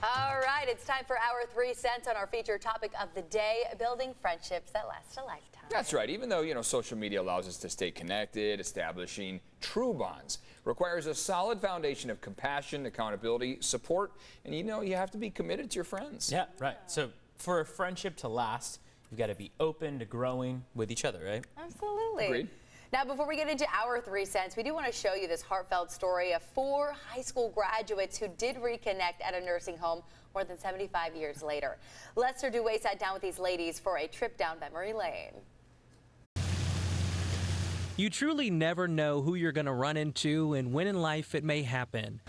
All right, it's time for our 3 cents on our featured topic of the day, building friendships that last a lifetime. That's right. Even though, social media allows us to stay connected, establishing true bonds requires a solid foundation of compassion, accountability, support, and you have to be committed to your friends. Yeah, right. So for a friendship to last, you've got to be open to growing with each other, right? Absolutely. Agreed. Now, before we get into our 3 cents, we do want to show you this heartfelt story of 4 high school graduates who did reconnect at a nursing home more than 75 years later. Lester Dewey sat down with these ladies for a trip down memory lane. You truly never know who you're going to run into and when in life it may happen.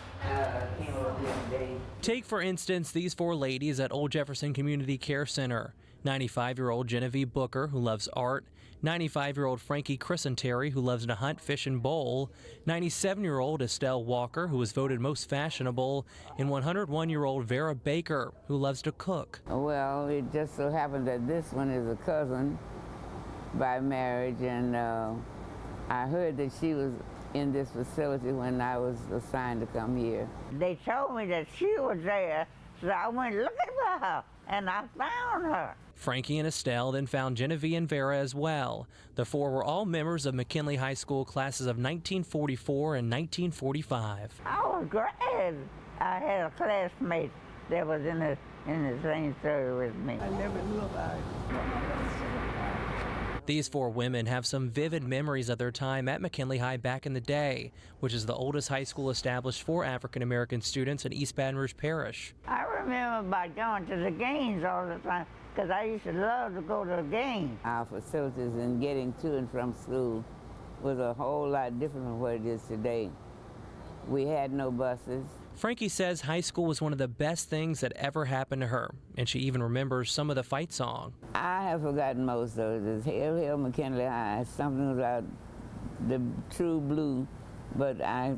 Take, for instance, these 4 ladies at Old Jefferson Community Care Center. 95-year-old Genevieve Booker, who loves art, 95-year-old Frankie Crisanteri, who loves to hunt, fish, and bowl, 97-year-old Estelle Walker, who was voted most fashionable, and 101-year-old Vera Baker, who loves to cook. Well, it just so happened that this one is a cousin by marriage, and I heard that she was in this facility when I was assigned to come here. They told me that she was there, so I went looking for her, and I found her. Frankie and Estelle then found Genevieve and Vera as well. The 4 were all members of McKinley High School classes of 1944 and 1945. I was glad I had a classmate that was in the same story with me. I never knew about it. These 4 women have some vivid memories of their time at McKinley High back in the day, which is the oldest high school established for African-American students in East Baton Rouge Parish. I remember about going to the games all the time, because I used to love to go to the games. Our facilities and getting to and from school was a whole lot different from what it is today. We had no buses. Frankie says high school was one of the best things that ever happened to her, and she even remembers some of the fight song. I have forgotten most of it. It's Hail, Hail, McKinley High, something about the true blue, but I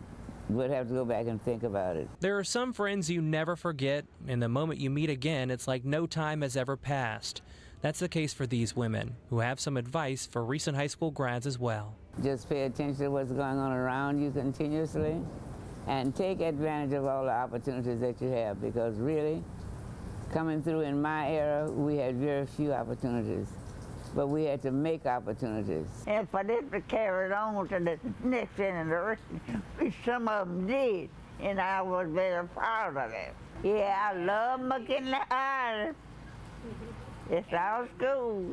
would have to go back and think about it. There are some friends you never forget, and the moment you meet again, it's like no time has ever passed. That's the case for these women, who have some advice for recent high school grads as well. Just pay attention to what's going on around you continuously, and take advantage of all the opportunities that you have, because really, coming through in my era, we had very few opportunities, but we had to make opportunities. And for this to carry it on to the next generation, which some of them did, and I was very proud of it. Yeah, I love McKinley High. It's our school.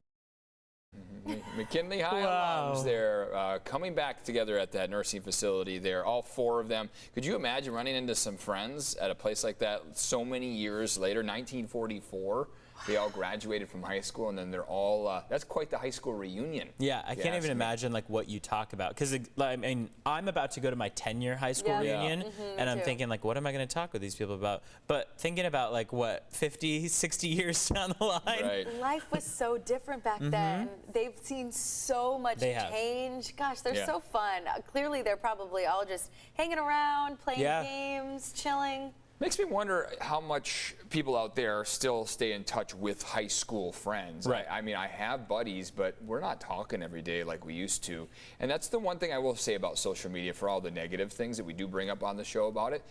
McKinley High alums, they're coming back together at that nursing facility there, all 4 of them. Could you imagine running into some friends at a place like that so many years later, 1944? They all graduated from high school, and then they're all, that's quite the high school reunion. Yeah, I can't even imagine like what you talk about, because I mean, I'm about to go to my 10-year high school reunion, and I'm thinking like, what am I going to talk with these people about? But thinking about like what, 50, 60 years down the line. Right. Life was so different back then. They've seen so much change. Gosh, they're so fun. Clearly, they're probably all just hanging around, playing games, chilling. Makes me wonder how much people out there still stay in touch with high school friends. Right. I mean, I have buddies, but we're not talking every day like we used to. And that's the one thing I will say about social media, for all the negative things that we do bring up on the show about it.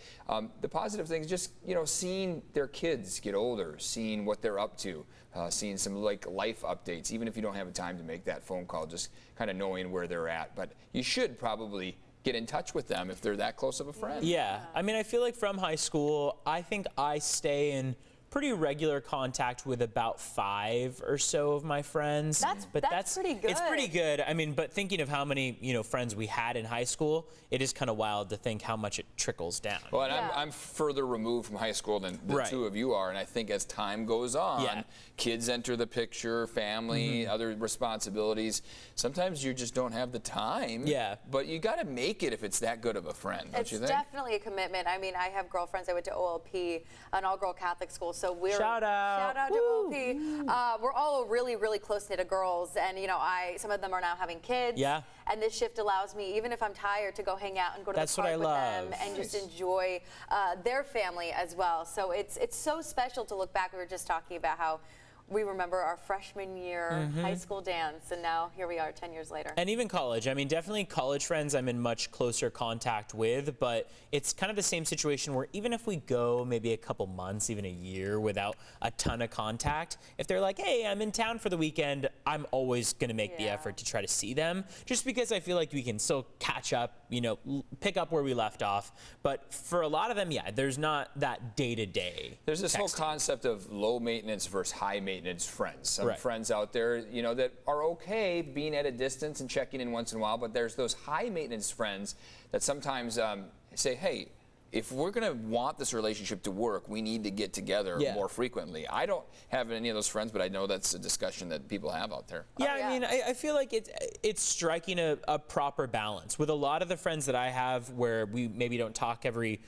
The positive things, just, seeing their kids get older, seeing what they're up to, seeing some like life updates, even if you don't have time to make that phone call, just kind of knowing where they're at. But you should probably get in touch with them if they're that close of a friend. Yeah, I mean, I feel like from high school, I think I stay in pretty regular contact with about 5 or so of my friends. That's pretty good. It's pretty good. I mean, but thinking of how many friends we had in high school, it is kind of wild to think how much it trickles down. Well, and I'm further removed from high school than the 2 of you are, and I think as time goes on, kids enter the picture, family, other responsibilities. Sometimes you just don't have the time. Yeah. But you got to make it if it's that good of a friend, don't you think? It's definitely a commitment. I mean, I have girlfriends. I went to OLP, an all-girl Catholic school, so we're shout out to OLP. We're all really, really close-knit of girls, and some of them are now having kids. Yeah. And this shift allows me, even if I'm tired, to go hang out and go to the park with them and just enjoy their family as well. So it's so special to look back. We were just talking about how we remember our freshman year high school dance, and now here we are 10 years later. And even college. I mean, definitely college friends I'm in much closer contact with, but it's kind of the same situation where even if we go maybe a couple months, even a year without a ton of contact, if they're like, hey, I'm in town for the weekend, I'm always going to make the effort to try to see them, just because I feel like we can still catch up, you know, pick up where we left off. But for a lot of them, yeah, there's not that day-to-day There's this whole texting. concept of low maintenance versus high maintenance friends. Some Right. friends out there, you know, that are okay being at a distance and checking in once in a while, but there's those high maintenance friends that sometimes say, hey, if we're going to want this relationship to work, we need to get together more frequently. I don't have any of those friends, but I know that's a discussion that people have out there. Yeah, I mean, I feel like it's striking a proper balance. With a lot of the friends that I have where we maybe don't talk every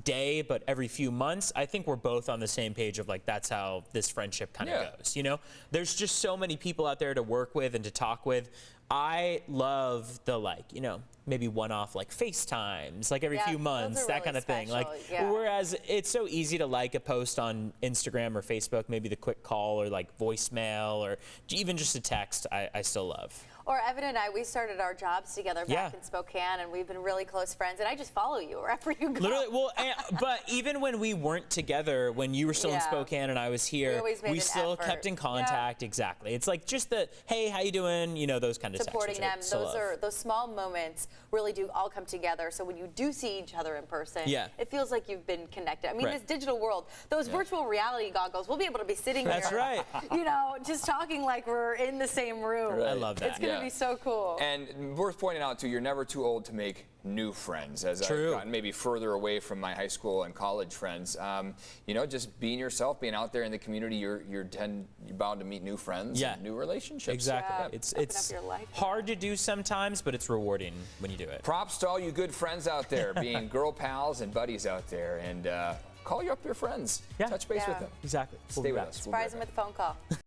day, but every few months, I think we're both on the same page of like, that's how this friendship kind of goes, you know? There's just so many people out there to work with and to talk with. I love the, like, you know, maybe one-off like FaceTimes, like every few months, that kind of thing. Like, whereas it's so easy to like a post on Instagram or Facebook, maybe the quick call or like voicemail or even just a text, I still love. Or Evan and I, we started our jobs together back in Spokane, and we've been really close friends, and I just follow you wherever you go. Literally, well, but even when we weren't together, when you were still in Spokane and I was here, we still kept in contact. Exactly. It's like just the, hey, how you doing? You know, those kind of supporting them. Those small moments really do all come together. So when you do see each other in person, it feels like you've been connected. I mean, this digital world, those virtual reality goggles, we'll be able to be sitting here. That's right. You know, just talking like we're in the same room. I love that. It's going to be so cool. And worth pointing out, too, you're never too old to make new friends. As I've gotten maybe further away from my high school and college friends, you know, just being yourself, being out there in the community, you're bound to meet new friends and new relationships. Exactly. It's hard to do sometimes, but it's rewarding when you do it. Props to all you good friends out there, being girl pals and buddies out there, and call up your friends. Touch base with them. Exactly. Stay with us. Surprise them with a phone call.